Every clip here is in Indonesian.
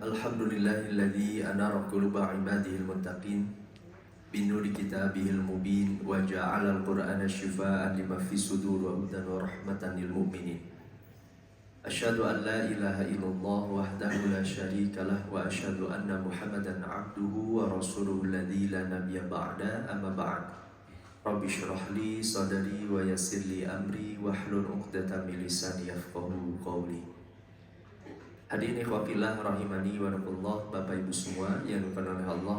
Alhamdulillahilladzi anara quluba ibadihil muttaqin binuri kitabihil mubin wa ja'alal qur'ana shifaa'an lima fis sudur wa hudan wa rahmatan lil mu'minin. Asyhadu an la ilaha illallah wahdahu la syarika lah wa asyhadu anna Muhammadan abduhu wa rasuluhu alladzi la nabiyya ba'da amma ba'd. Rabbi shrah li sadri wa yassir li amri wahlul 'uqdatam min lisani yafqahu qawli. Hadirin ikhwafillah rahimani wa rahimakumullah, Bapak Ibu semua yang dimuliakan oleh Allah.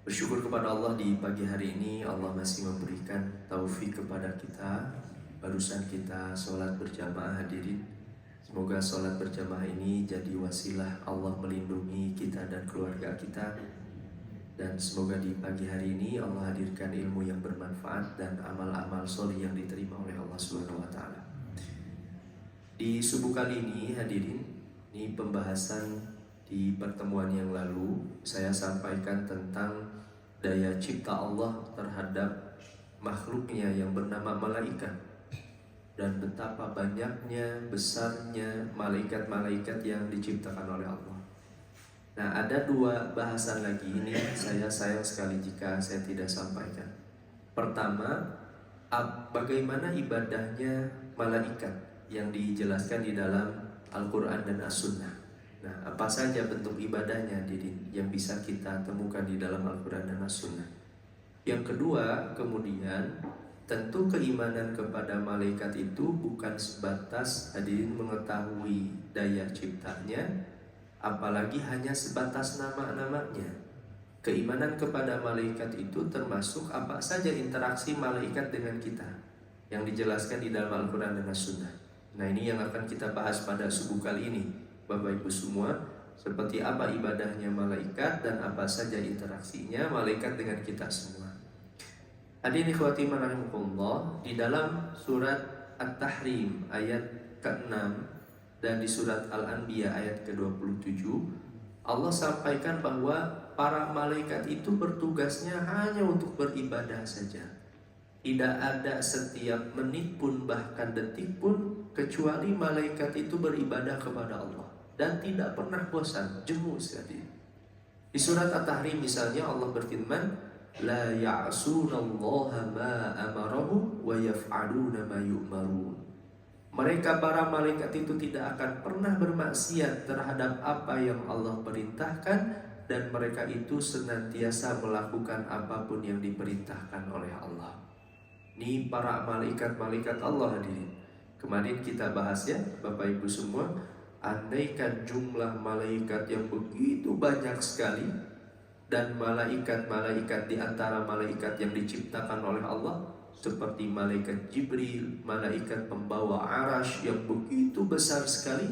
Bersyukur kepada Allah di pagi hari ini Allah masih memberikan taufik kepada kita. Barusan kita sholat berjamaah hadirin. Semoga sholat berjamaah ini jadi wasilah Allah melindungi kita dan keluarga kita. Dan semoga di pagi hari ini Allah hadirkan ilmu yang bermanfaat dan amal-amal soleh yang diterima oleh Allah Subhanahu wa Ta'ala. Di subuh kali ini hadirin, ini pembahasan di pertemuan yang lalu saya sampaikan tentang daya cipta Allah terhadap makhluknya yang bernama malaikat, dan betapa banyaknya, besarnya malaikat-malaikat yang diciptakan oleh Allah. Nah, ada dua bahasan lagi ini saya sayang sekali jika saya tidak sampaikan. Pertama, bagaimana ibadahnya malaikat yang dijelaskan di dalam Al-Quran dan As-Sunnah. Nah, apa saja bentuk ibadahnya yang bisa kita temukan di dalam Al-Quran dan As-Sunnah. Yang kedua, kemudian tentu keimanan kepada malaikat itu bukan sebatas hadirin mengetahui daya ciptanya, apalagi hanya sebatas nama-namanya. Keimanan kepada malaikat itu termasuk apa saja interaksi malaikat dengan kita yang dijelaskan di dalam Al-Quran dan As-Sunnah. Nah, ini yang akan kita bahas pada subuh kali ini, Bapak Ibu semua. Seperti apa ibadahnya malaikat dan apa saja interaksinya malaikat dengan kita semua. Hadirin ikhwati rahimakumullah, di dalam surat At-Tahrim ayat ke-6 dan di surat Al-Anbiya ayat ke-27, Allah sampaikan bahwa para malaikat itu bertugasnya hanya untuk beribadah saja. Tidak ada setiap menit pun bahkan detik pun kecuali malaikat itu beribadah kepada Allah dan tidak pernah bosan, jemu sekali. Di surat At-Tahrim misalnya Allah berfirman, la ya'sunallaha ma amarahu wa yaf'aluna ma yu'marun. Mereka para malaikat itu tidak akan pernah bermaksiat terhadap apa yang Allah perintahkan, dan mereka itu senantiasa melakukan apapun yang diperintahkan oleh Allah. Ini para malaikat-malaikat Allah hadirin. Kemarin kita bahas ya Bapak Ibu semua, andaikan jumlah malaikat yang begitu banyak sekali, dan malaikat-malaikat di antara malaikat yang diciptakan oleh Allah seperti malaikat Jibril, malaikat pembawa arasy yang begitu besar sekali,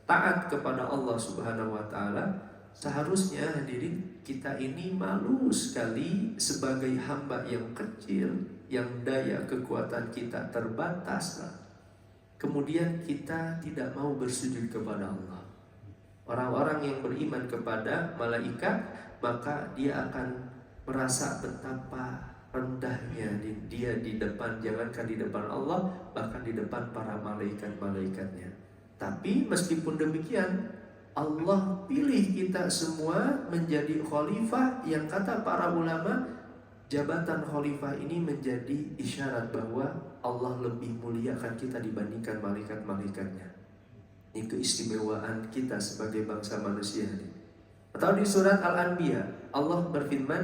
taat kepada Allah Subhanahu wa Ta'ala, seharusnya hadirin kita ini malu sekali sebagai hamba yang kecil, yang daya kekuatan kita terbatas, kemudian kita tidak mau bersujud kepada Allah. Orang-orang yang beriman kepada malaikat, maka dia akan merasa betapa rendahnya dia di depan, jangankan di depan Allah, bahkan di depan para malaikat-malaikatnya. Tapi meskipun demikian, Allah pilih kita semua menjadi khalifah, yang kata para ulama, jabatan khalifah ini menjadi isyarat bahwa Allah lebih muliakan kita dibandingkan malaikat-malaikatnya. Ini keistimewaan kita sebagai bangsa manusia. Atau di surat Al-Anbiya Allah berfirman,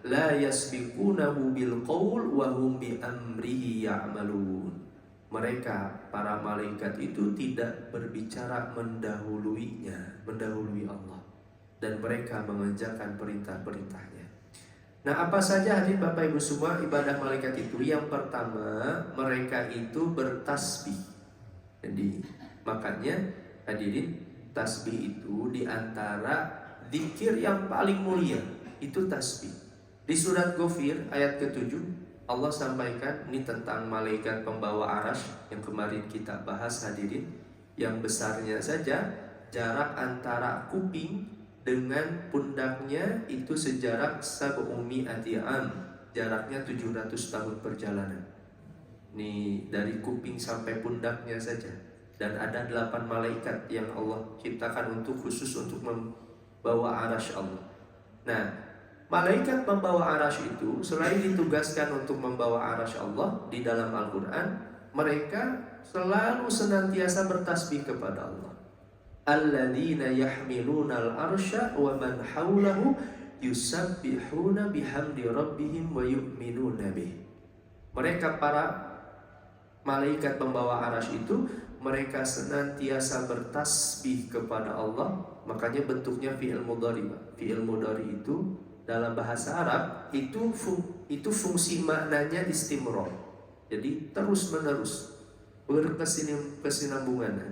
la yasbiqunahu bil qaul wa hum bi amrihi ya'malun. Mereka para malaikat itu tidak berbicara mendahului Allah, dan mereka mengerjakan perintah-perintahnya. Nah, apa saja hadirin Bapak Ibu semua ibadah malaikat itu? Yang pertama, mereka itu bertasbih. Jadi makanya hadirin, tasbih itu diantara zikir yang paling mulia, itu tasbih. Di surat Ghafir ayat ke-7 Allah sampaikan ini tentang malaikat pembawa arasy yang kemarin kita bahas hadirin, yang besarnya saja jarak antara kuping dengan pundaknya itu sejarak sab'umi ati'am, jaraknya 700 tahun perjalanan. Ini dari kuping sampai pundaknya saja. Dan ada 8 malaikat yang Allah ciptakan khusus untuk membawa arasy Allah. Nah, malaikat membawa arasy itu selain ditugaskan untuk membawa arasy Allah di dalam Al-Quran, mereka selalu senantiasa bertasbih kepada Allah. Alladzina yahmiluna al-arsya wa man hawlahu yusabbihuna bihamdi rabbihim wa yu'minuna bih. Mereka para malaikat pembawa arasy itu, mereka senantiasa bertasbih kepada Allah. Makanya bentuknya fi'il mudhari. Fi'il mudhari itu dalam bahasa Arab itu fungsi maknanya istimrar. Jadi terus menerus berkesinambungan.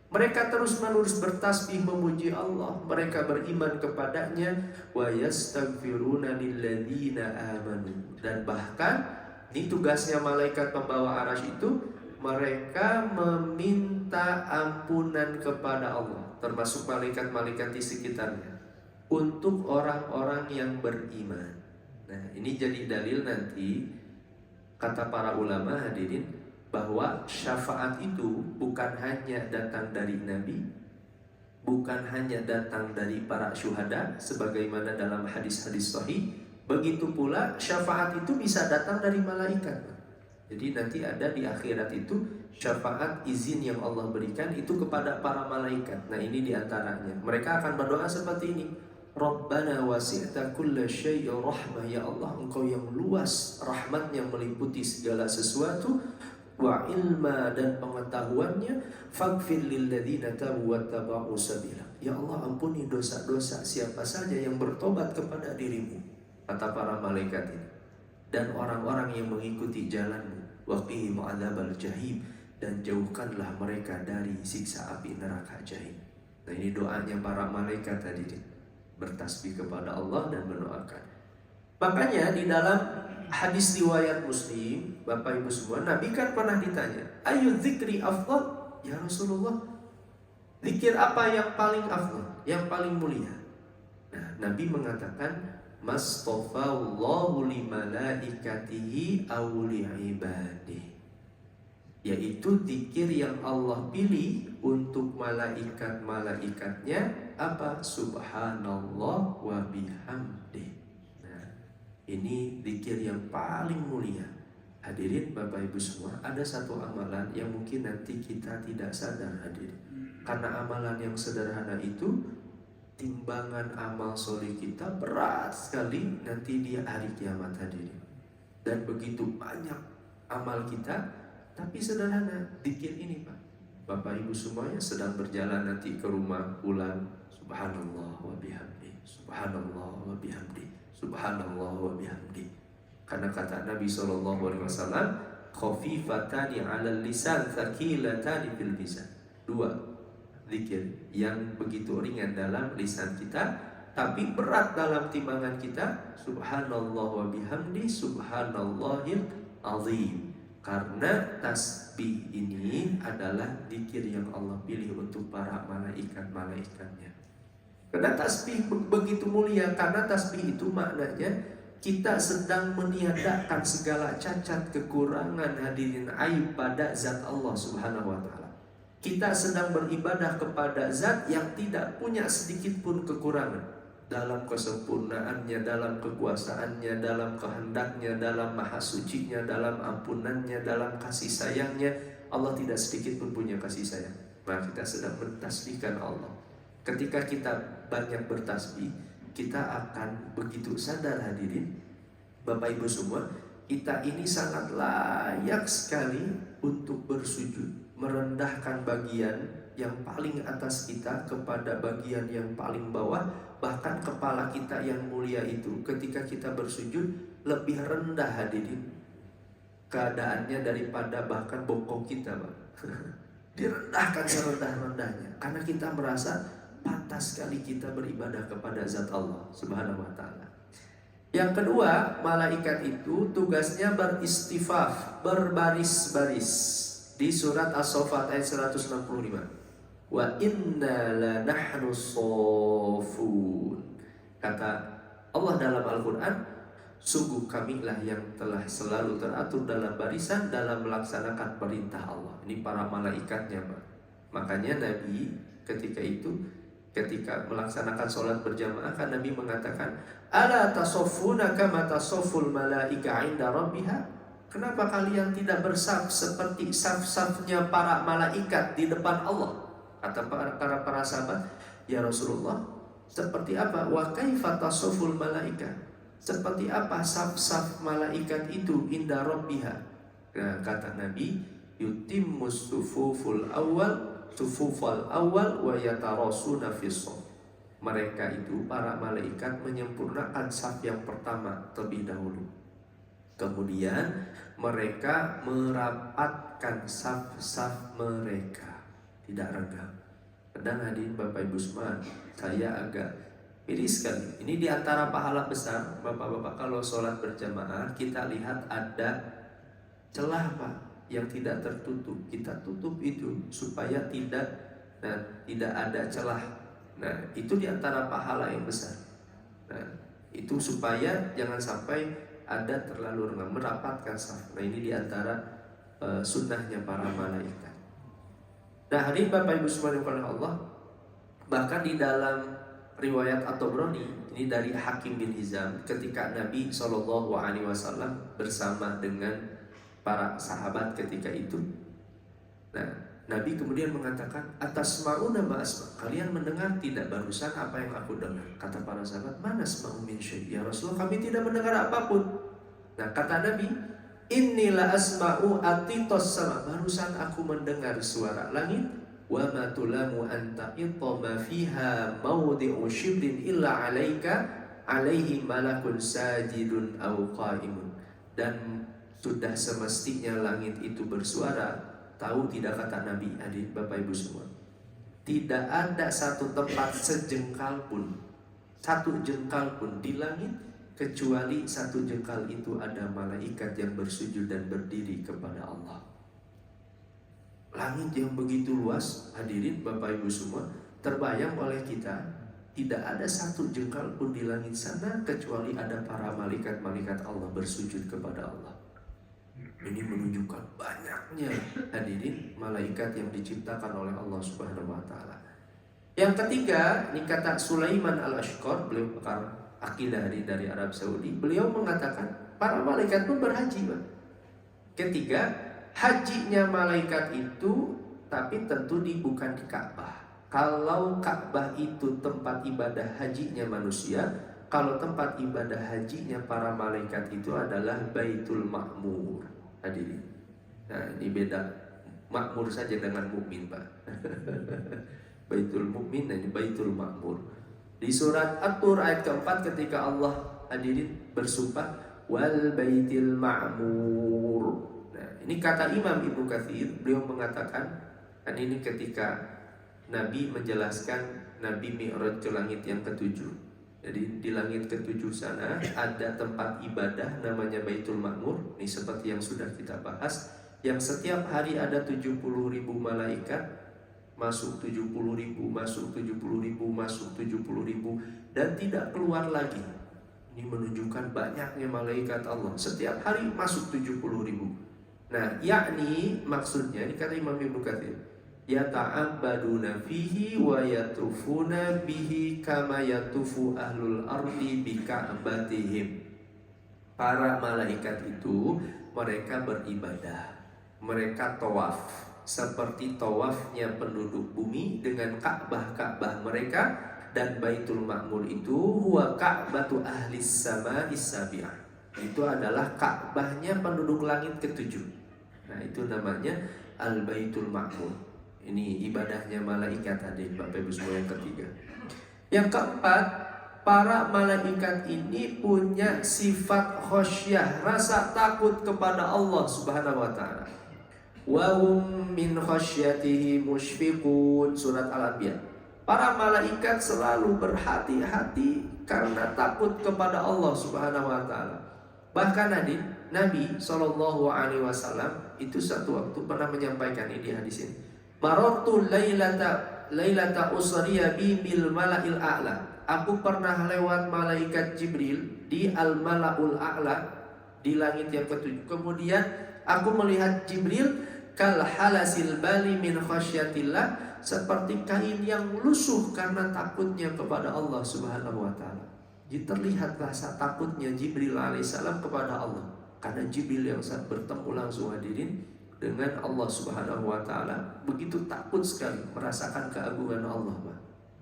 Mereka terus menerus bertasbih memuji Allah. Mereka beriman kepadanya. Wa yastaghfiruna lilladzina amanu. Dan bahkan ini tugasnya malaikat pembawa arasy itu, mereka meminta ampunan kepada Allah, termasuk malaikat-malaikat di sekitarnya, untuk orang-orang yang beriman. Nah, ini jadi dalil nanti, kata para ulama hadirin, bahwa syafaat itu bukan hanya datang dari Nabi, bukan hanya datang dari para syuhada, sebagaimana dalam hadis-hadis sahih. Begitu pula syafaat itu bisa datang dari malaikat. Jadi nanti ada di akhirat itu syafaat izin yang Allah berikan itu kepada para malaikat. Nah, ini diantaranya. Mereka akan berdoa seperti ini. Rabbana wasi'ta kulla syai'in rahmah. Ya Allah, Engkau yang luas rahmatnya meliputi segala sesuatu. Wa ilma, dan pengetahuannya. Faghfir lilladzina tabu wattaba'u sabila. Ya Allah, ampuni dosa-dosa siapa saja yang bertobat kepada dirimu, kata para malaikat ini, dan orang-orang yang mengikuti jalanmu. Waqihim adzabal jahim, dan jauhkanlah mereka dari siksa api neraka jahim. Nah, ini doanya para malaikat tadi, bertasbih kepada Allah dan mendoakan. Makanya di dalam hadis riwayat Muslim, Bapak Ibu semua, Nabi kan pernah ditanya, ayu dzikri afdal? Ya Rasulullah, zikir apa yang paling afdal, yang paling mulia? Nah, Nabi mengatakan, Mastafallahu li malaikatihi aw li ibadihi, yaitu zikir yang Allah pilih untuk malaikat-malaikatnya. Apa? Subhanallah wa bihamdi. Nah, ini zikir yang paling mulia. Hadirin Bapak Ibu semua, ada satu amalan yang mungkin nanti kita tidak sadar hadirin. Karena amalan yang sederhana itu, timbangan amal soleh kita berat sekali nanti di hari kiamat hadirin. Dan begitu banyak amal kita, tapi sederhana. Zikir ini Pak, Bapak Ibu semuanya sedang berjalan nanti ke rumah pulang, subhanallah wa bihamdi, subhanallah wa bihamdi, subhanallah wa bihamdi. Karena kata Nabi SAW, khafifatani 'alal lisan, thaqilatani fil mizan. Dua zikir yang begitu ringan dalam lisan kita, tapi berat dalam timbangan kita. Subhanallah wa bihamdi, subhanallahil azim. Karena tasbih ini adalah zikir yang Allah pilih untuk para malaikat-malaikatnya. Karena tasbih begitu mulia, karena tasbih itu maknanya kita sedang meniadakan segala cacat, kekurangan, hadirin, aib pada zat Allah Subhanahu wa ta'ala. Kita sedang beribadah kepada zat yang tidak punya sedikit pun kekurangan dalam kesempurnaannya, dalam kekuasaannya, dalam kehendaknya, dalam maha sucinya, dalam ampunannya, dalam kasih sayangnya. Allah tidak sedikit pun punya kasih sayang. Maka kita sedang mentasbihkan Allah. Ketika kita banyak bertasbih, kita akan begitu sadar hadirin Bapak Ibu semua, kita ini sangat layak sekali untuk bersujud, merendahkan bagian yang paling atas kita kepada bagian yang paling bawah. Bahkan kepala kita yang mulia itu ketika kita bersujud lebih rendah hadirin keadaannya daripada bahkan bokong kita, Pak. Direndahkan serendah-rendahnya karena kita merasa pantas sekali kita beribadah kepada zat Allah Subhanahu wa ta'ala. Yang kedua, malaikat itu tugasnya beristifaf, berbaris-baris. Di surat As-Saffat ayat 165. Wa inna lanahnu shofun. Kata Allah dalam Al-Quran, sungguh kamilah yang telah selalu teratur dalam barisan dalam melaksanakan perintah Allah. Ini para malaikatnya, Pak. Makanya Nabi ketika melaksanakan sholat berjamaah kan Nabi mengatakan, ala tasoffuna kama tasofful malaika inda rabbiha. Kenapa kalian tidak bersaf seperti saf-safnya para malaikat di depan Allah? Kata para sahabat, ya Rasulullah, seperti apa? Wa kaifa tasofful malaika? Seperti apa saf-saf malaikat itu inda rabbiha? Nah, kata Nabi, yutimmus sufuful awal wa yatarasuna fis shaf. Mereka itu para malaikat menyempurnakan saf yang pertama terlebih dahulu. Kemudian mereka merapatkan saf-saf mereka, tidak renggang. Kadang hadirin Bapak Ibu semua, saya agak miris sekali. Ini diantara pahala besar, Bapak-bapak, kalau sholat berjamaah kita lihat ada celah Pak yang tidak tertutup, kita tutup itu supaya tidak ada celah. Nah, itu diantara pahala yang besar. Nah, itu supaya jangan sampai ada terlalu renggang, merapatkan saf. Nah, ini diantara sunnahnya para malaikat. Nah, hadirin Bapak Ibu subhanahu Allah, bahkan di dalam riwayat At-Tabrani ini dari Hakim bin Hizam, ketika Nabi SAW bersama dengan para sahabat ketika itu, nah Nabi kemudian mengatakan, atasma'una ma asma', kalian mendengar tidak barusan apa yang aku dengar? Kata para sahabat, mana asma'u min syai', ya Rasulullah, kami tidak mendengar apapun. Nah, kata Nabi, innila asma'u atitos sama, barusan aku mendengar suara langit, wa ma tulamu anta ittama fiha mawdi'u shibrin illa alaika alaihi malakun sajidun aw qaimun. Dan sudah semestinya langit itu bersuara. Tahu tidak kata Nabi, adik Bapak Ibu semua, tidak ada satu tempat satu jengkal pun di langit kecuali satu jengkal itu ada malaikat yang bersujud dan berdiri kepada Allah. Langit yang begitu luas, hadirin Bapak Ibu semua, terbayang oleh kita, tidak ada satu jengkal pun di langit sana kecuali ada para malaikat-malaikat Allah bersujud kepada Allah. Ini menunjukkan banyaknya hadirin malaikat yang diciptakan oleh Allah Subhanahu wa taala. Yang ketiga, ini kata Sulaiman Al-Ashqar, beliau pakar akidah dari Arab Saudi. Beliau mengatakan para malaikat pun berhaji, Pak. Ketiga, hajinya malaikat itu tapi tentu bukan di Ka'bah. Kalau Ka'bah itu tempat ibadah hajinya manusia, kalau tempat ibadah hajinya para malaikat itu adalah Baitul Ma'mur. Hadirin, nah ini beda makmur saja dengan mukmin, Pak. Baitul Mukmin, nah ini Baitul Ma'mur. Di surat At-Tur ayat keempat ketika Allah, hadirin, bersumpah wal baitil ma'mur. Nah, ini kata Imam Ibnu Katsir, beliau mengatakan, dan ini ketika Nabi menjelaskan Nabi Mi'raj ke langit yang ketujuh. Jadi di langit ketujuh sana ada tempat ibadah namanya Baitul Ma'mur. Ini seperti yang sudah kita bahas, yang setiap hari ada 70.000 malaikat, masuk 70.000, masuk 70.000, masuk 70.000, dan tidak keluar lagi. Ini menunjukkan banyaknya malaikat Allah, setiap hari masuk 70.000. Nah, yakni maksudnya, ini kata Imam Ibnu Katsir, yata'abbaduna fihi wa yatufuna bihi kama yatufu ahlul ardi bika'batihim. Para malaikat itu mereka beribadah, mereka tawaf seperti tawafnya penduduk bumi dengan Ka'bah mereka, dan Baitul Ma'mur itu huwa ka'batu ahlis sama'is sabi'ah. Itu adalah Ka'bahnya penduduk langit ketujuh. Nah, itu namanya Al-Baitul Ma'mur. Ini ibadahnya malaikat, hadir Bapak Ibu semua. Yang ketiga, yang keempat, para malaikat ini punya sifat khosyah, rasa takut kepada Allah Subhanahu wa taala. Wa hum min khasyatihi musyfiqun, surat Al-Anbiya. Para malaikat selalu berhati-hati karena takut kepada Allah Subhanahu wa taala. Bahkan hadir Nabi SAW itu satu waktu pernah menyampaikan ini di hadis ini. Marartu lailata usriya bi bil mala'il a'la. Aku pernah lewat malaikat Jibril di al-mala'ul a'la, di langit yang ketujuh. Kemudian aku melihat Jibril kal halasil bali min khasyatillah, seperti kain yang lusuh karena takutnya kepada Allah Subhanahu wa taala. Jadi terlihat rasa takutnya Jibril alaihissalam kepada Allah, karena Jibril yang saat bertemu langsung hadirin dengan Allah Subhanahu wa taala begitu takut sekali merasakan keagungan Allah, Pak.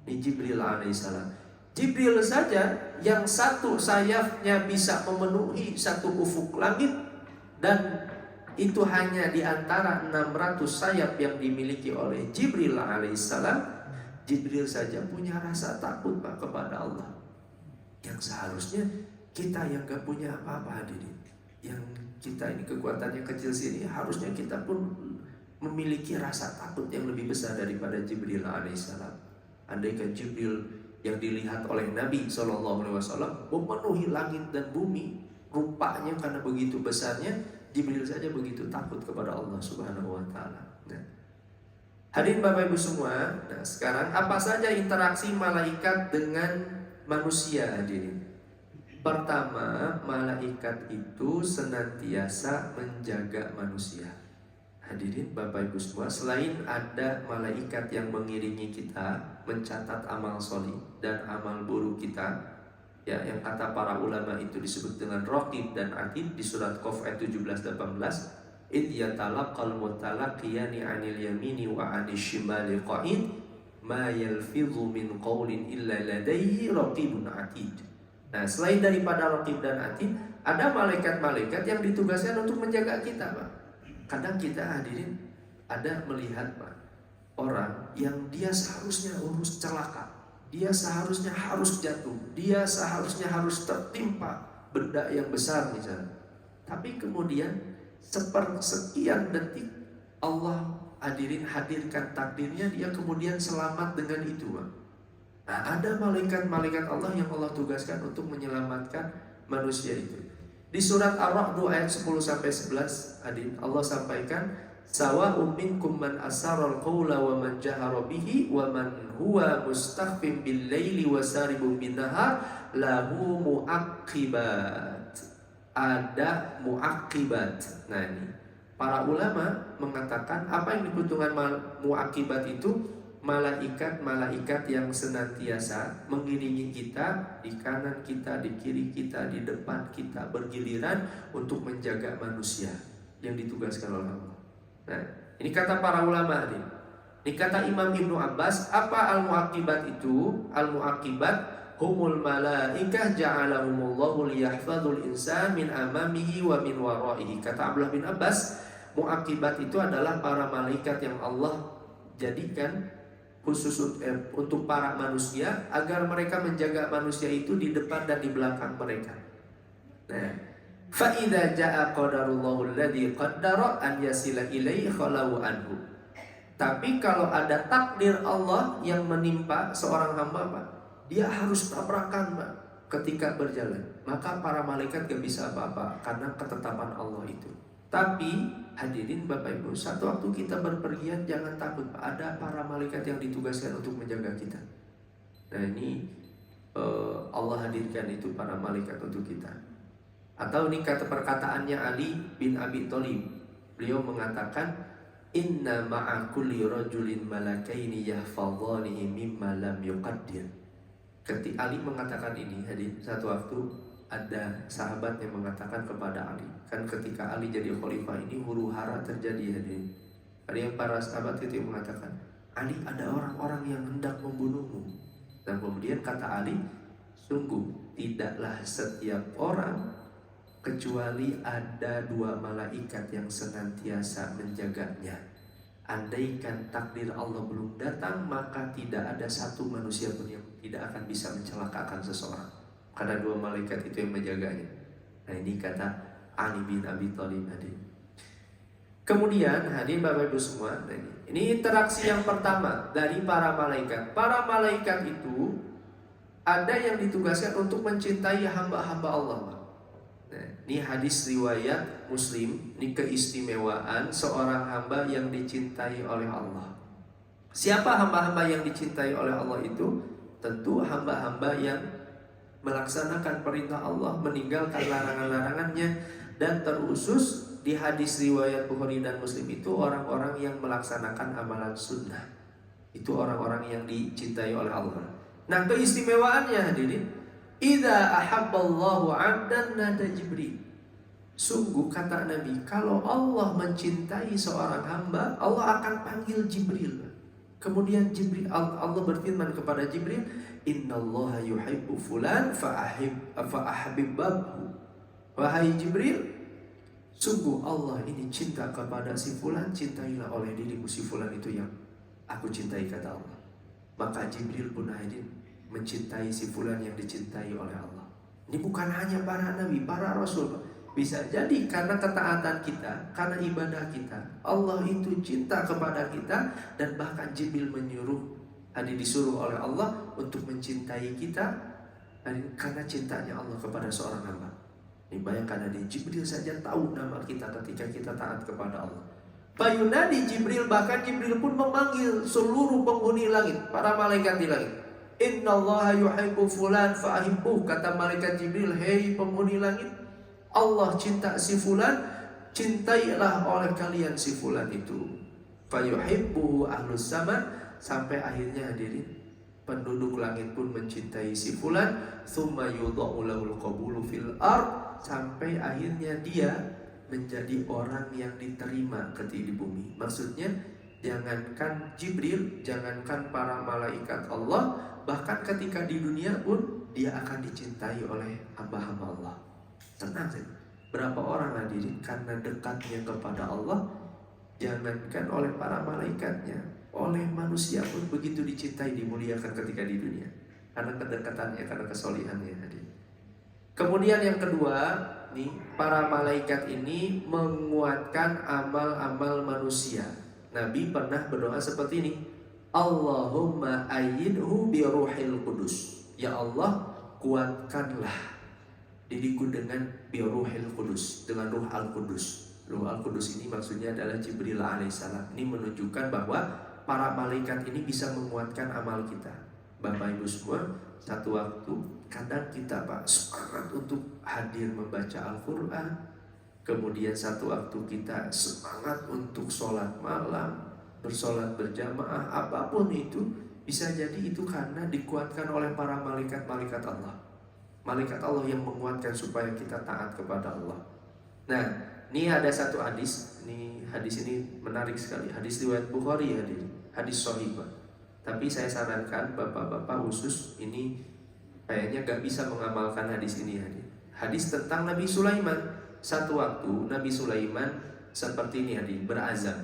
Ini Jibril alaihissalam. Jibril saja yang satu sayapnya bisa memenuhi satu ufuk langit, dan itu hanya di antara 600 sayap yang dimiliki oleh Jibril alaihissalam. Jibril saja punya rasa takut, Pak, kepada Allah, yang seharusnya kita yang gak punya apa-apa hadirin, yang kita ini kekuatannya kecil sini, harusnya kita pun memiliki rasa takut yang lebih besar daripada Jibril alaihissalam. Andaikan Jibril yang dilihat oleh Nabi SAW memenuhi langit dan bumi, rupanya karena begitu besarnya, Jibril saja begitu takut kepada Allah Subhanahu wa taala. Nah, hadirin Bapak Ibu semua, nah sekarang apa saja interaksi malaikat dengan manusia hadirin? Pertama, malaikat itu senantiasa menjaga manusia. Hadirin Bapak Ibu semua, selain ada malaikat yang mengiringi kita, mencatat amal solih dan amal buruk kita, ya, yang kata para ulama itu disebut dengan raqib dan atid di surat Qaf ayat 17-18. Id yatalaqal mutalaqiyani 'anil yamini wa 'anil shimali qa'id ma yalfidhu min qawlin illa ladayhi raqibun atid. Nah, selain daripada raqib dan atid, ada malaikat-malaikat yang ditugaskan untuk menjaga kita, Pak. Kadang kita hadirin ada melihat, Pak, orang yang dia seharusnya urus celaka, dia seharusnya harus jatuh, dia seharusnya harus tertimpa benda yang besar misalnya, tapi kemudian sepersekian detik Allah hadirin hadirkan takdirnya, dia kemudian selamat dengan itu, Pak. Nah, ada malaikat-malaikat Allah yang Allah tugaskan untuk menyelamatkan manusia itu. Di surat Ar-Ra'd ayat 10-11 Allah sampaikan, sawa'un minkum man asarral qawla wa man jahara bihi wa man huwa mustakhfin bil laili wa saribun bin nahar lahu mu'aqibat. Ada mu'aqibat. Nah, ini para ulama mengatakan apa yang dibutuhkan mu'aqibat itu? Malaikat-malaikat yang senantiasa mengiringi kita di kanan kita, di kiri kita, di depan kita, bergiliran untuk menjaga manusia yang ditugaskan oleh Allah. Nah, ini kata para ulama ini. Ini kata Imam Ibnu Abbas, apa al-muaqibat itu? Al-muaqibat humul malaikah ja'alahumullahu liyahfadzul insan min amamihi wa min waraihi. Kata Abdullah bin Abbas, muaqibat itu adalah para malaikat yang Allah jadikan khusus untuk para manusia, agar mereka menjaga manusia itu di depan dan di belakang mereka. Nah, fa idza jaa qadarullahu alladhi qaddara an yasila ilaihi khalau anhu. Tapi kalau ada takdir Allah yang menimpa seorang hamba, Pak, dia harus tabrakan, Pak, ketika berjalan. Maka para malaikat gak bisa apa-apa karena ketetapan Allah itu. Tapi hadirin Bapak Ibu, satu waktu kita berpergian jangan takut, Pak. Ada para malaikat yang ditugaskan untuk menjaga kita. Nah, ini Allah hadirkan itu para malaikat untuk kita. Atau ini kata perkataannya Ali bin Abi Thalib. Beliau mengatakan, inna ma'a kulli rajulin malakaini yahfadhanihi mimma lam yuqaddir. Ketika Ali mengatakan ini, hadirin, satu waktu ada sahabat yang mengatakan kepada Ali, kan ketika Ali jadi khalifah ini huru-hara terjadi, hadirin. Ada yang para sahabat itu yang mengatakan, Ali, ada orang-orang yang hendak membunuhmu. Dan kemudian kata Ali, sungguh tidaklah setiap orang kecuali ada dua malaikat yang senantiasa menjaganya. Andaikan takdir Allah belum datang, maka tidak ada satu manusia pun yang tidak akan bisa mencelakakan seseorang, karena dua malaikat itu yang menjaganya. Nah, ini kata Ali bin Abi Thalib hadirin. Kemudian hadirin Bapak Ibu semua, nah ini interaksi yang pertama dari para malaikat. Para malaikat itu ada yang ditugaskan untuk mencintai hamba-hamba Allah. Nah, ini hadis riwayat Muslim, ini keistimewaan seorang hamba yang dicintai oleh Allah. Siapa hamba-hamba yang dicintai oleh Allah itu? Tentu hamba-hamba yang melaksanakan perintah Allah, meninggalkan larangan-larangannya, dan terusus di hadis riwayat Bukhari dan Muslim itu orang-orang yang melaksanakan amalan sunnah. Itu orang-orang yang dicintai oleh Allah. Nah, keistimewaannya hadirin, idza ahabballahu 'abdan nada Jibril. Sungguh kata Nabi, kalau Allah mencintai seorang hamba, Allah akan panggil Jibril. Kemudian Allah berfirman kepada Jibril, innallaha yuhibbu fulan fa'ahbibhu. Wahai Jibril, sungguh Allah ini cinta kepada si fulan, cintailah oleh dirimu si fulan itu yang aku cintai, kata Allah. Maka Jibril pun hadirin mencintai si fulan yang dicintai oleh Allah. Ini bukan hanya para nabi, para rasul. Bisa jadi karena ketaatan kita, karena ibadah kita, Allah itu cinta kepada kita. Dan bahkan Jibril disuruh oleh Allah untuk mencintai kita karena cintanya Allah kepada seorang hamba. Ini bayangkan, Jibril saja tahu nama kita ketika kita taat kepada Allah. Fayunadi Jibril, bahkan Jibril pun memanggil seluruh penghuni langit, para malaikat di langit. Innallaha yuhibbu fulan fa'ahibbuh. Kata malaikat Jibril, hei penghuni langit, Allah cinta si fulan, cintailah oleh kalian si fulan itu. Fayuhibbuhu ahlus zaman. Sampai akhirnya hadirin, penduduk langit pun mencintai si fulan. Tsumma yudha'u lahul qabulu fil ard. Sampai akhirnya dia menjadi orang yang diterima di bumi. Maksudnya, jangankan Jibril, jangankan para malaikat Allah, bahkan ketika di dunia pun dia akan dicintai oleh hamba-hamba Allah. Tenang saja. Berapa orang hadirin karena dekatnya kepada Allah, jangankan oleh para malaikatnya, oleh manusia pun begitu dicintai, dimuliakan ketika di dunia, karena kedekatannya, karena kesolihannya hadirin. Kemudian yang kedua, nih, para malaikat ini menguatkan amal-amal manusia. Nabi pernah berdoa seperti ini, Allahumma ayyidhu bi ruhil qudus. Ya Allah, kuatkanlah diriku dengan bi ruhil qudus, dengan ruh al-qudus. Ruh al-qudus ini maksudnya adalah Jibril alaihissalam. Ini menunjukkan bahwa para malaikat ini bisa menguatkan amal kita. Bapak Ibu semua, satu waktu kadang kita semangat untuk hadir membaca Al-Quran, kemudian satu waktu kita semangat untuk sholat malam, bersolat berjamaah, apapun itu, bisa jadi itu karena dikuatkan oleh para malaikat-malaikat Allah. Malaikat Allah yang menguatkan supaya kita taat kepada Allah. Nah, ini ada satu hadis. Hadis ini menarik sekali. Hadis riwayat Bukhari, hadis sahih. Tapi saya sarankan bapak-bapak khusus ini kayaknya gak bisa mengamalkan hadis ini. Hadis tentang Nabi Sulaiman. Satu waktu Nabi Sulaiman seperti ini berazam.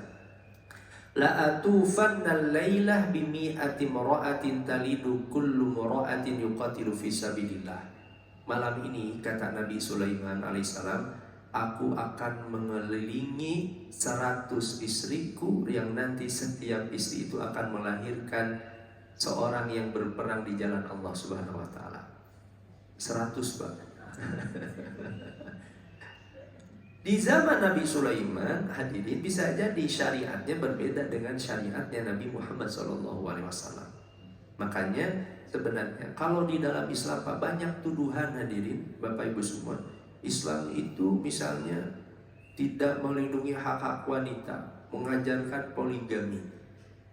La atufannal lailah bimi'ati mara'atin talidu kullu mara'atin yuqatilu fi sabilillah. Malam ini, kata Nabi Sulaiman alaihissalam, aku akan mengelilingi 100 istriku yang nanti setiap istri itu akan melahirkan seorang yang berperang di jalan Allah Subhanahu wa taala. 100 banget. Di zaman Nabi Sulaiman, hadirin, bisa jadi syariatnya berbeda dengan syariatnya Nabi Muhammad SAW. Makanya sebenarnya kalau di dalam Islam banyak tuduhan hadirin, Bapak Ibu semua. Islam itu misalnya tidak melindungi hak-hak wanita, mengajarkan poligami.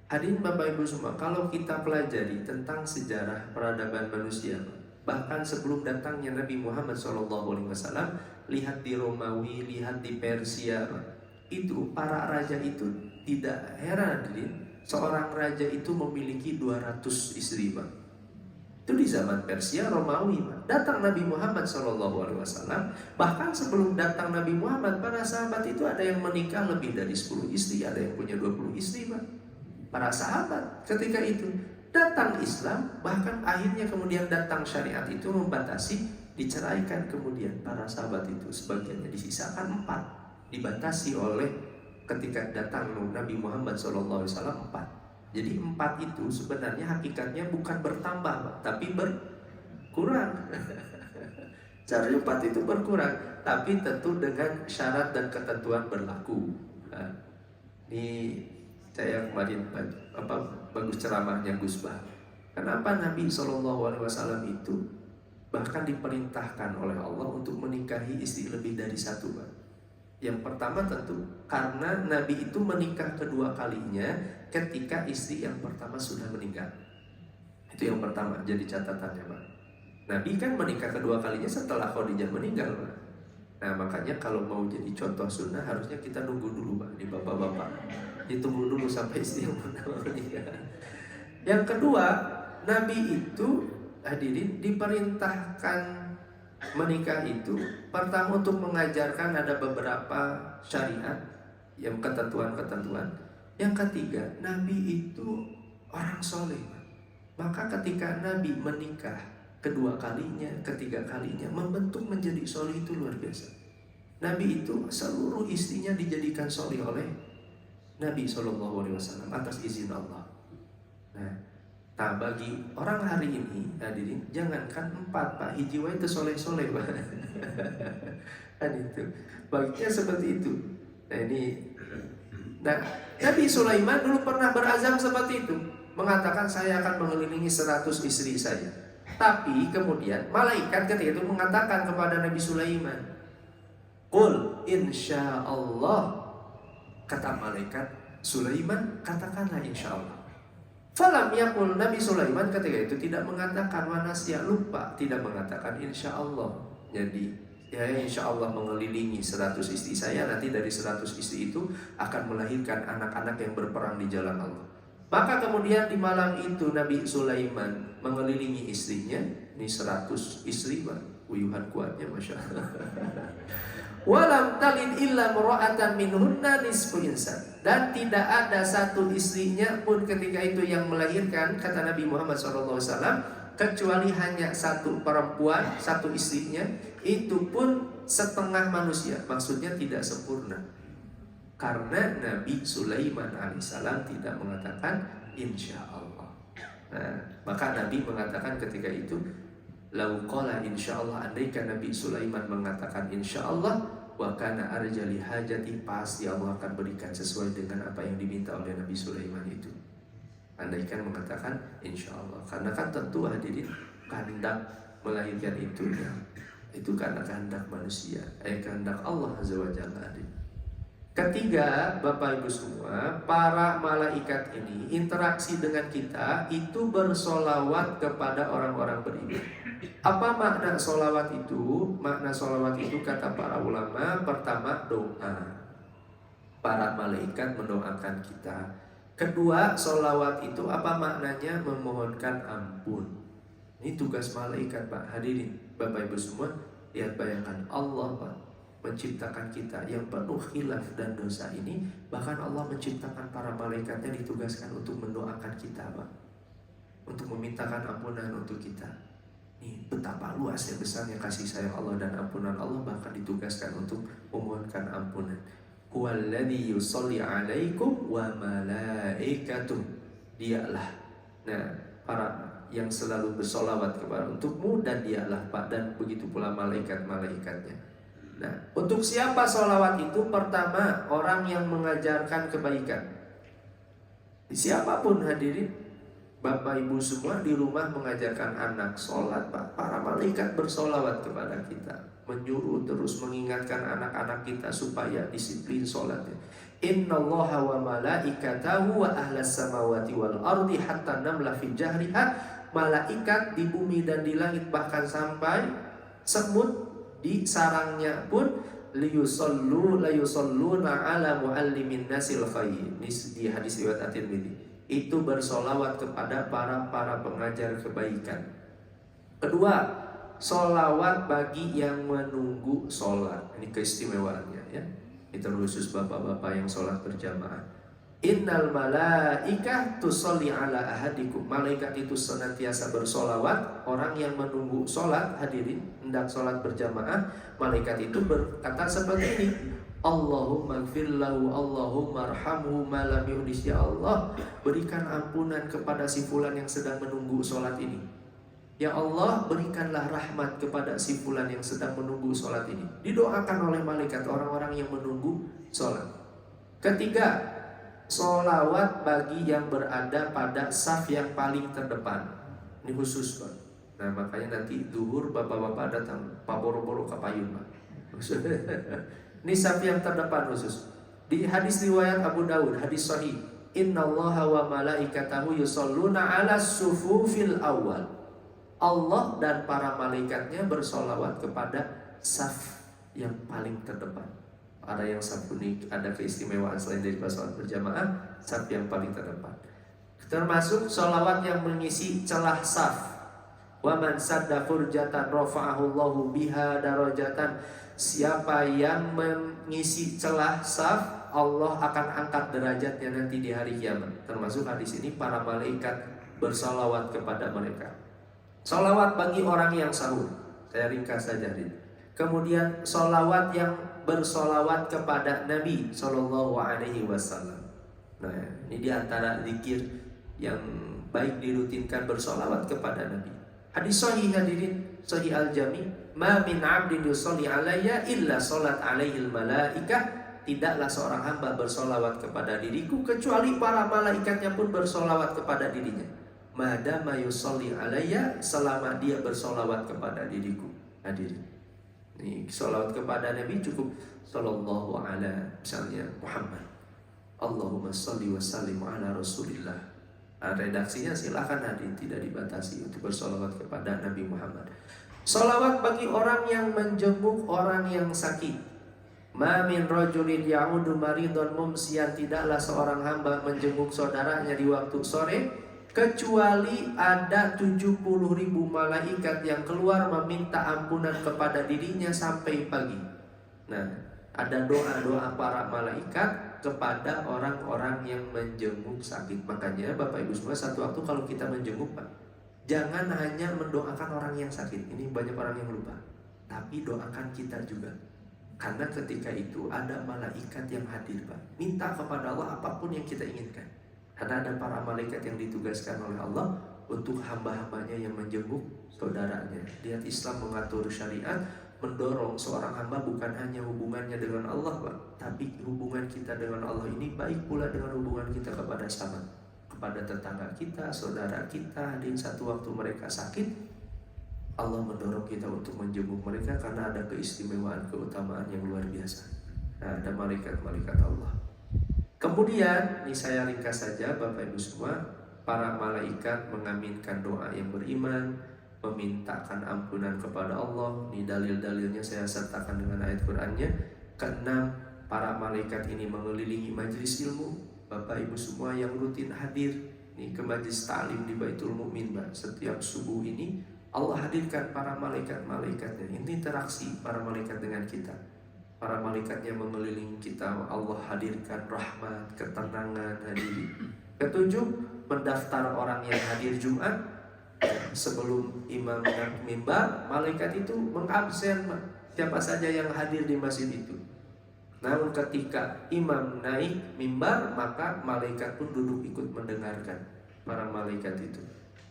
Hadirin Bapak Ibu semua, kalau kita pelajari tentang sejarah peradaban manusia, bahkan sebelum datangnya Nabi Muhammad SAW, lihat di Romawi, lihat di Persia, itu para raja itu tidak heran, seorang raja itu memiliki 200 istri, Pak. Itu di zaman Persia, Romawi, Pak. Datang Nabi Muhammad SAW, bahkan sebelum datang Nabi Muhammad, para sahabat itu ada yang menikah lebih dari 10 istri, ada yang punya 20 istri, Pak. Para sahabat ketika itu datang Islam, bahkan akhirnya kemudian datang syariat itu membatasi, diceraikan kemudian para sahabat itu sebagiannya, disisakan 4, dibatasi oleh ketika datang Nabi Muhammad SAW 4. Jadi 4 itu sebenarnya hakikatnya bukan bertambah, tapi berkurang. Caranya 4 itu berkurang, tapi tentu dengan syarat dan ketentuan berlaku. Nah, ini saya kemarin bagus ceramahnya Gus Bah. Kenapa Nabi SAW itu bahkan diperintahkan oleh Allah untuk menikahi istri lebih dari 1, Pak? Yang pertama tentu karena Nabi itu menikah kedua kalinya ketika istri yang pertama sudah meninggal. Itu yang pertama, jadi catatannya Pak. Nabi kan menikah kedua kalinya setelah Khadijah meninggal Pak. Nah makanya kalau mau jadi contoh sunnah harusnya kita nunggu dulu Pak, di bapak-bapak. Ditunggu dulu sampai istri yang pertama meninggal. Yang kedua, Nabi itu hadirin diperintahkan menikah itu pertama untuk mengajarkan ada beberapa syariat yang ketentuan-ketentuan. Yang ketiga, Nabi itu orang soleh. Maka ketika Nabi menikah kedua kalinya, ketiga kalinya, membentuk menjadi soleh itu luar biasa. Nabi itu seluruh istrinya dijadikan soleh oleh Nabi SAW atas izin Allah. Nah, bagi orang hari ini hadirin, jangankan 4 Pak, hiji wae teu soleh-soleh Pak. Kan itu. Baginya seperti itu. Nah, Nabi Sulaiman dulu pernah berazam seperti itu, mengatakan saya akan mengelilingi 100 istri saya. Tapi kemudian malaikat ketika itu mengatakan kepada Nabi Sulaiman, "Qul insyaallah." Kata malaikat Sulaiman, katakanlah insyaallah. Falam yaqul, Nabi Sulaiman ketika itu tidak mengatakan wanasya, lupa, tidak mengatakan insyaallah. Jadi ya insyaallah mengelilingi 100 istri saya, nanti dari 100 istri itu akan melahirkan anak-anak yang berperang di jalan Allah. Maka kemudian di malam itu Nabi Sulaiman mengelilingi istrinya, ini 100 istri Pak, uyuhan kuatnya Masya Allah. Walam talid illa mura'atan minhunna nisfu insan. Dan tidak ada satu istrinya pun ketika itu yang melahirkan, kata Nabi Muhammad SAW, kecuali hanya satu perempuan, satu istrinya, itu pun setengah manusia. Maksudnya tidak sempurna. Karena Nabi Sulaiman alaihissalam tidak mengatakan insya Allah. Nah, maka Nabi mengatakan ketika itu, lau qala insya Allah, andaikan Nabi Sulaiman mengatakan insya Allah, wa kana arjali hajati, pasti Allah akan berikan sesuai dengan apa yang diminta oleh Nabi Sulaiman itu. Andaikan mengatakan insya Allah, karena kan tentu hadirin kehendak melahirkan itu ya, itu karena kehendak manusia, kehendak Allah Azza wa Jalla. Ketiga, Bapak Ibu semua, para malaikat ini interaksi dengan kita itu bersolawat kepada orang-orang beriman. Apa makna solawat itu? Makna solawat itu kata para ulama, pertama doa. Para malaikat mendoakan kita. Kedua, solawat itu apa maknanya? Memohonkan ampun. Ini tugas malaikat Pak. Hadirin, Bapak Ibu semua, lihat bayangkan Allah Pak menciptakan kita yang penuh khilaf dan dosa ini, bahkan Allah menciptakan para malaikatnya ditugaskan untuk mendoakan kita Pak, untuk memintakan ampunan untuk kita. Nih betapa luasnya besarnya kasih sayang Allah dan ampunan Allah, bahkan ditugaskan untuk memohonkan ampunan. Huwallazi yusolli alaikum wa malaikatuh. Dialah, nah para yang selalu bersolawat kepada untukmu, dan dialah Pak, dan begitu pula malaikat-malaikatnya. Nah, untuk siapa solawat itu? Pertama, orang yang mengajarkan kebaikan. Siapapun hadirin, Bapak Ibu semua di rumah mengajarkan anak sholat Pak, para malaikat bersolawat kepada kita, menyuruh terus mengingatkan anak-anak kita supaya disiplin sholatnya. Innallaha wa malaikatahu wa ahlas samawati wal ardi hatta namla fi jahriha. Malaikat di bumi dan di langit, bahkan sampai semut di sarangnya pun, layusalluna ala muallimin nasil khair. Di hadis riwayat At-Tirmidzi, itu bersolawat kepada para pengajar kebaikan. Kedua, solawat bagi yang menunggu sholat. Ini keistimewaannya ya. Itu khusus bapak-bapak yang sholat berjamaah. Innal malaikah tusolli ala ahadikum. Malaikat itu senantiasa bersolawat. Orang yang menunggu sholat, hadirin, hendak sholat berjamaah, malaikat itu berkata seperti ini, Allahumma gfir lahu, Allahumma arhamhu ma lam yuhdis. Ya Allah, berikan ampunan kepada si fulan yang sedang menunggu sholat ini. Ya Allah, berikanlah rahmat kepada si fulan yang sedang menunggu sholat ini. Didoakan oleh malaikat orang-orang yang menunggu sholat. Ketiga, solawat bagi yang berada pada saf yang paling terdepan. Ini khusus Pak. Nah makanya nanti duhur bapak-bapak datang, Pak boro-boro ke payung Pak. Ini saf yang terdepan khusus. Di hadis riwayat Abu Dawud, hadis sahih, innallaha wa malaikatahu yusholluna ala sufufil awal. Allah dan para malaikatnya bersolawat kepada saf yang paling terdepan. Ada yang saf unik, ada keistimewaan selain dari sholat berjamaah, saf yang paling terdepan. Termasuk solawat yang mengisi celah saf. Wa man sadda furjatan rafa'ahu Allahu biha darajatan. Siapa yang mengisi celah saf, Allah akan angkat derajatnya nanti di hari kiamat. Termasuk hadis ini para malaikat bersolawat kepada mereka. Solawat bagi orang yang sahur, saya ringkas saja. Kemudian solawat yang bersolawat kepada Nabi Sallallahu Alaihi Wasallam. Nah, ini diantara zikir yang baik dirutinkan bersolawat kepada Nabi. Hadis sahih hadirin, sahih al-Jami, ma min 'abdin yusolli alayya illa salat alaihil malaikah. Tidaklah seorang hamba bersolawat kepada diriku kecuali para malaikatnya pun bersolawat kepada dirinya. Madama yusolli alayya, selama dia bersolawat kepada diriku. Hadirin, ini solawat kepada Nabi cukup sallallahu ala misalnya Muhammad, Allahumma sholli wa sallim ala Rasulillah. Redaksinya silakan hadir, tidak dibatasi untuk bersolawat kepada Nabi Muhammad. Solawat bagi orang yang menjenguk orang yang sakit. Ma min rajulin ya'udu maridun mumsiyan, tidaklah seorang hamba menjenguk saudaranya di waktu sore kecuali ada 70.000 malaikat yang keluar meminta ampunan kepada dirinya sampai pagi. Nah, ada doa-doa para malaikat kepada orang-orang yang menjenguk sakit. Makanya Bapak Ibu semua, satu waktu kalau kita menjenguk, Pak, jangan hanya mendoakan orang yang sakit. Ini banyak orang yang lupa. Tapi doakan kita juga. Karena ketika itu ada malaikat yang hadir, Pak. Minta kepada Allah apapun yang kita inginkan. Karena ada para malaikat yang ditugaskan oleh Allah untuk hamba-hambanya yang menjenguk saudaranya. Lihat Islam mengatur syariat, mendorong seorang hamba bukan hanya hubungannya dengan Allah, Pak, tapi hubungan kita dengan Allah ini baik pula dengan hubungan kita kepada sahabat, kepada tetangga kita, saudara kita. Di satu waktu mereka sakit, Allah mendorong kita untuk menjenguk mereka karena ada keistimewaan, keutamaan yang luar biasa. Nah, ada malaikat-malaikat Allah. Kemudian, ini saya ringkas saja Bapak Ibu semua, para malaikat mengaminkan doa yang beriman, memintakan ampunan kepada Allah. Ini dalil-dalilnya saya sertakan dengan ayat Qur'annya. Keenam, para malaikat ini mengelilingi majelis ilmu. Bapak Ibu semua yang rutin hadir ini ke majelis ta'lim di Baitul Mu'min, Pak, setiap subuh ini Allah hadirkan para malaikat-malaikatnya. Ini interaksi para malaikat dengan kita. Para malaikatnya mengelilingi kita, Allah hadirkan rahmat, ketenangan, hadirin. Ketujuh, mendaftar orang yang hadir Jumat. Sebelum imam naik mimbar, malaikat itu mengabsen siapa saja yang hadir di masjid itu. Namun ketika imam naik mimbar, maka malaikat pun duduk ikut mendengarkan para malaikat itu.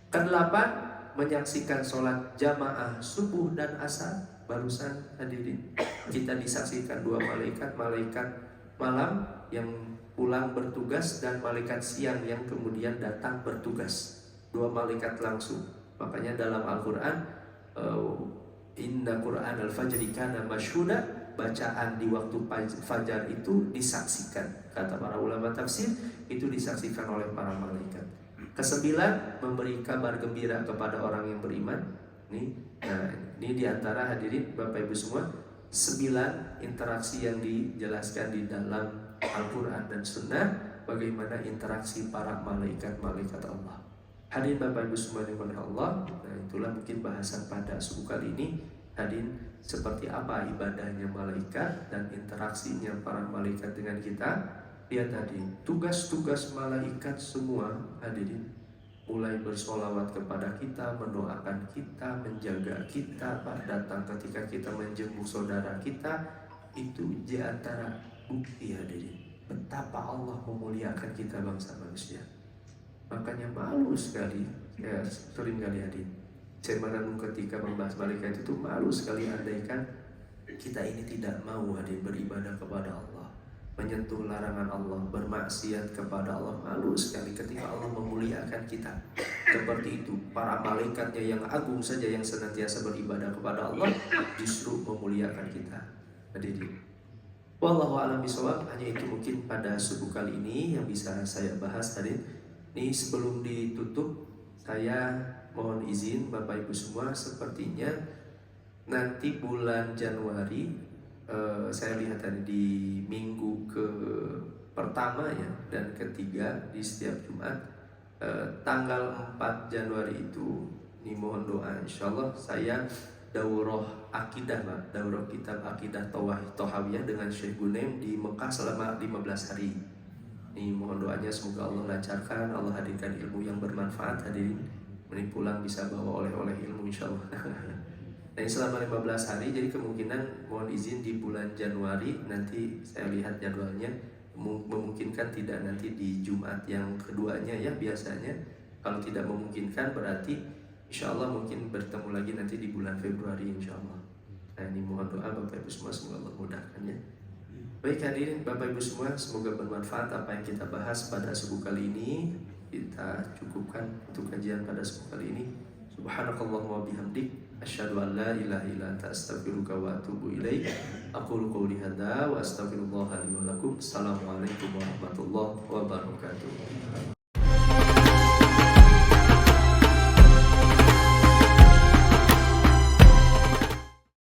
Kedelapan, menyaksikan sholat jamaah subuh dan asar barusan hadirin. Kita disaksikan dua malaikat, malaikat malam yang pulang bertugas dan malaikat siang yang kemudian datang bertugas. Dua malaikat langsung. Makanya dalam Al-Quran, inna Quran al-fajri kana masyhuda, bacaan di waktu fajar itu disaksikan. Kata para ulama tafsir, itu disaksikan oleh para malaikat. Kesembilan, memberi kabar gembira kepada orang yang beriman. Ini diantara hadirin Bapak Ibu semua, 9 interaksi yang dijelaskan di dalam Al-Quran dan Sunnah, bagaimana interaksi para malaikat-malaikat Allah. Hadirin Bapak Ibu semua yang oleh Allah. Nah, itulah mungkin bahasan pada subuh kali ini. Hadirin, seperti apa ibadahnya malaikat dan interaksinya para malaikat dengan kita. Lihat tadi, tugas-tugas malaikat semua hadirin, mulai bersolawat kepada kita, mendoakan kita, menjaga kita, Pak, datang ketika kita menjenguk saudara kita. Itu di antara bukti hadirin betapa Allah memuliakan kita bangsa manusia. Makanya malu sekali, ya sering kali hadirin, saya merenung ketika membahas malaikat itu, malu sekali andaikan kita ini tidak mau hadir beribadah kepada Allah, menyentuh larangan Allah, bermaksiat kepada Allah. Malu sekali ketika Allah memuliakan kita seperti itu. Para malaikatnya yang agung saja yang senantiasa beribadah kepada Allah justru memuliakan kita. Hadirin, Wallahu a'lam bishawab. Hanya itu mungkin pada subuh kali ini yang bisa saya bahas tadi. Ini sebelum ditutup, saya mohon izin Bapak Ibu semua, sepertinya nanti bulan Januari, saya lihat tadi di minggu ke pertama ya dan ketiga di setiap Jumat, tanggal 4 Januari itu, ini mohon doa insyaallah saya daurah akidah Pak, daurah kitab akidah Tohawiyah dengan Syekh Gunem di Mekah selama 15 hari. Ini mohon doanya semoga Allah lancarkan, Allah hadirkan ilmu yang bermanfaat, hadirin ini pulang bisa bawa oleh-oleh ilmu insyaallah. Nah ini selama 15 hari, jadi kemungkinan mohon izin di bulan Januari, nanti saya lihat jadwalnya memungkinkan tidak nanti di Jumat yang keduanya ya biasanya. Kalau tidak memungkinkan berarti insya Allah mungkin bertemu lagi nanti di bulan Februari insya Allah. Nah ini mohon doa Bapak Ibu semua, semoga Allah mudahkan ya. Baik hadirin Bapak Ibu semua, semoga bermanfaat apa yang kita bahas pada subuh kali ini. Kita cukupkan untuk kajian pada subuh kali ini. Subhanakallahumma bihamdik, asyhadu an la ilaha illa anta, astaghfiruka wa atubu ilaik. Aqulu qouli hadza wa astaghfirullah li wa lakum. Assalamualaikum warahmatullahi wabarakatuh.